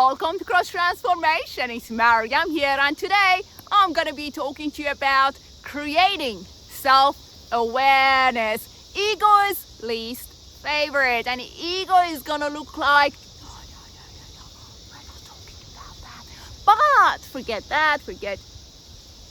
welcome to Cross Transformation. It's Mariam here, and today I'm going to be talking to you about creating self-awareness. Ego's least favorite, and ego is going to look like, we're not talking about that. But forget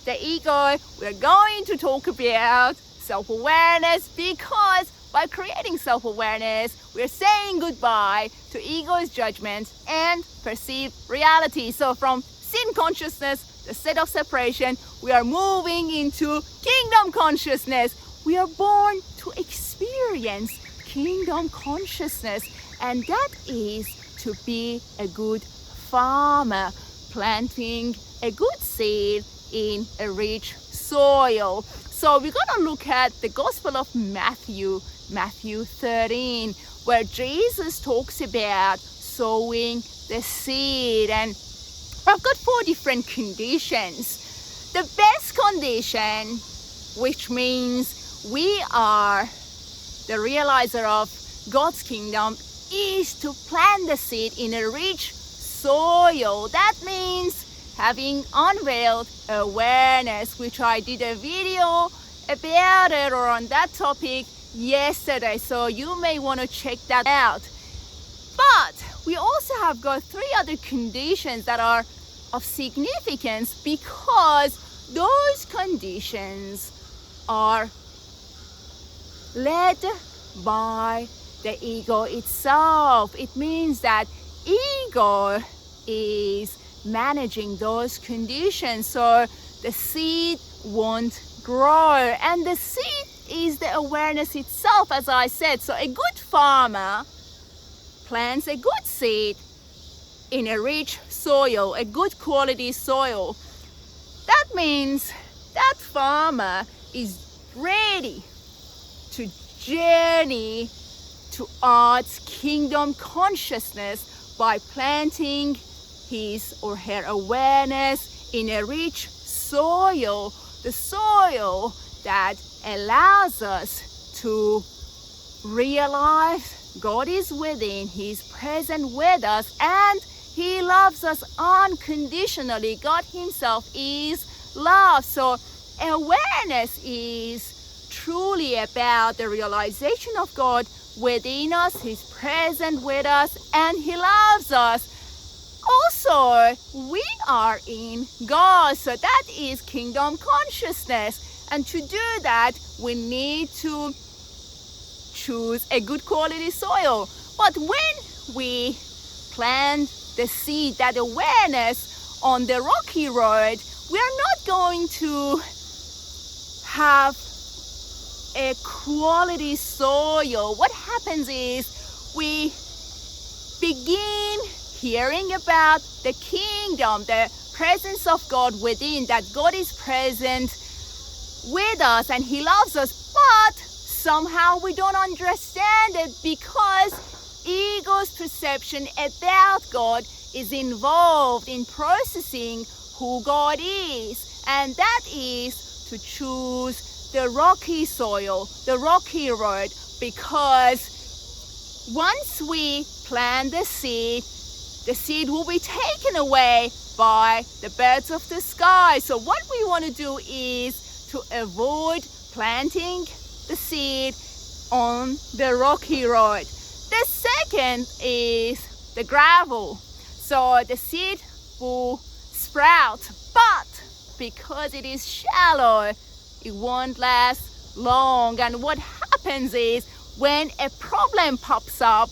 the ego. We're going to talk about self-awareness, because by creating self-awareness, we're saying goodbye to ego's judgment and perceived reality. So from sin consciousness, the state of separation, we are moving into kingdom consciousness. We are born to experience kingdom consciousness, and that is to be a good farmer, planting a good seed in a rich soil. So we're going to look at the Gospel of Matthew 13, where Jesus talks about sowing the seed. And I've got 4 different conditions. The best condition, which means we are the realizer of God's kingdom, is to plant the seed in a rich soil. That means having unveiled awareness, which I did a video about it or on that topic yesterday, so you may want to check that out. But we also have got 3 other conditions that are of significance, because those conditions are led by the ego itself. It means that ego is managing those conditions, so the seed won't grow. And the seed is the awareness itself, as I said. So a good farmer plants a good seed in a rich soil, a good quality soil. That means that farmer is ready to journey towards kingdom consciousness by planting his or her awareness in a rich soil, the soil that allows us to realize God is within, He's present with us, and He loves us unconditionally. God Himself is love. So awareness is truly about the realization of God within us. He's present with us and He loves us. Also, we are in God, so that is kingdom consciousness. And to do that, we need to choose a good quality soil. But when we plant the seed, that awareness, on the rocky road, we are not going to have a quality soil. What happens is we begin hearing about the kingdom, the presence of God within, that God is present with us and He loves us, but somehow we don't understand it, because ego's perception about God is involved in processing who God is, and that is to choose the rocky soil, the rocky road, because once we plant the seed will be taken away by the birds of the sky. So what we want to do is to avoid planting the seed on the rocky road. The second is the gravel. So the seed will sprout, but because it is shallow, it won't last long. And what happens is, when a problem pops up,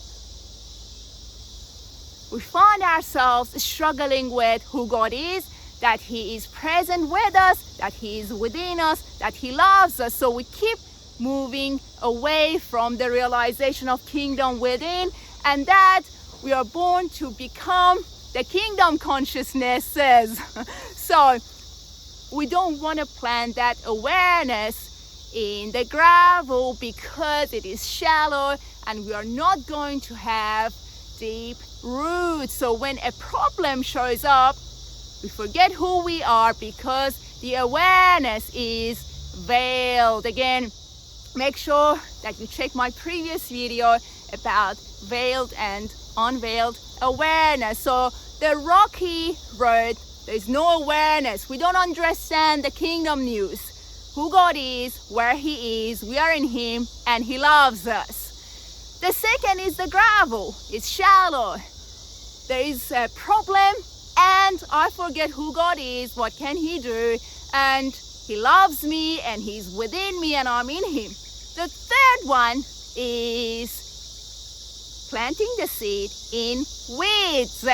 we find ourselves struggling with who God is, that He is present with us, that He is within us, that He loves us. So we keep moving away from the realization of kingdom within, and that we are born to become the kingdom consciousnesses. So we don't want to plant that awareness in the gravel, because it is shallow and we are not going to have deep roots. So when a problem shows up, we forget who we are, because the awareness is veiled. Again, make sure that you check my previous video about veiled and unveiled awareness. So the rocky road, there's no awareness. We don't understand the kingdom news. Who God is, where He is, we are in Him, and He loves us. The second is the gravel. It's shallow. There is a problem, and I forget who God is, what can He do, and He loves me, and He's within me, and I'm in Him. The third one is planting the seed in weeds.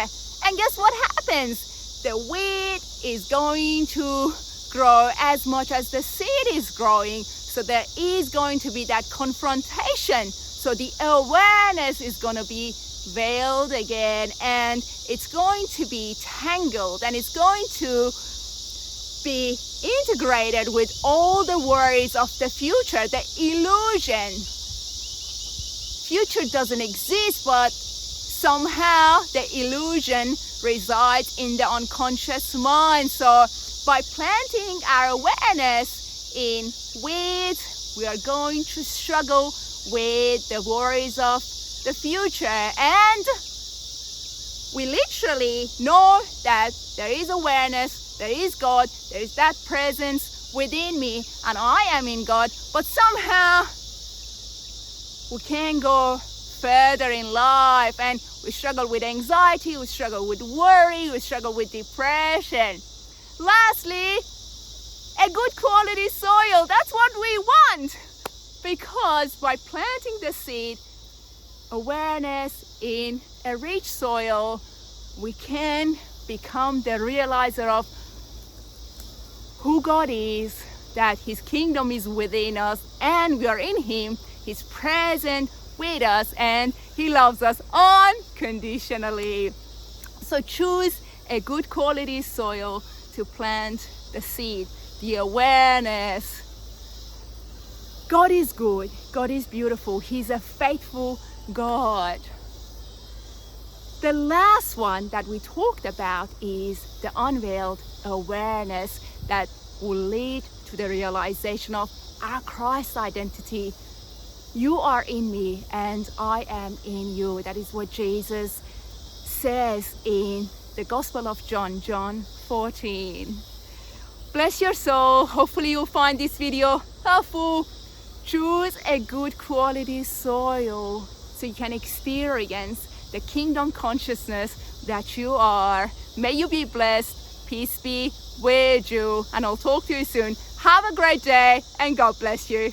And guess what happens? The weed is going to grow as much as the seed is growing. So there is going to be that confrontation. So the awareness is going to be veiled again, and it's going to be tangled, and it's going to be integrated with all the worries of the future, the illusion. Future doesn't exist, but somehow the illusion resides in the unconscious mind. So by planting our awareness in weeds, we are going to struggle with the worries of the future, and we literally know that there is awareness, there is God, there is that presence within me, and I am in God, but somehow we can't go further in life, and we struggle with anxiety, we struggle with worry, we struggle with depression. Lastly, a good quality soil. That's what we want, because by planting the seed, awareness in a rich soil, we can become the realizer of who God is, that His kingdom is within us, and we are in Him. He's present with us, and He loves us unconditionally. So choose a good quality soil to plant the seed, the awareness. God is good. God is beautiful. He's a faithful God. The last one that we talked about is the unveiled awareness that will lead to the realization of our Christ identity. You are in me and I am in you. That is what Jesus says in the Gospel of John, John 14. Bless your soul. Hopefully you'll find this video helpful. Choose a good quality soil so you can experience the kingdom consciousness that you are. May you be blessed. Peace be with you. And I'll talk to you soon. Have a great day and God bless you.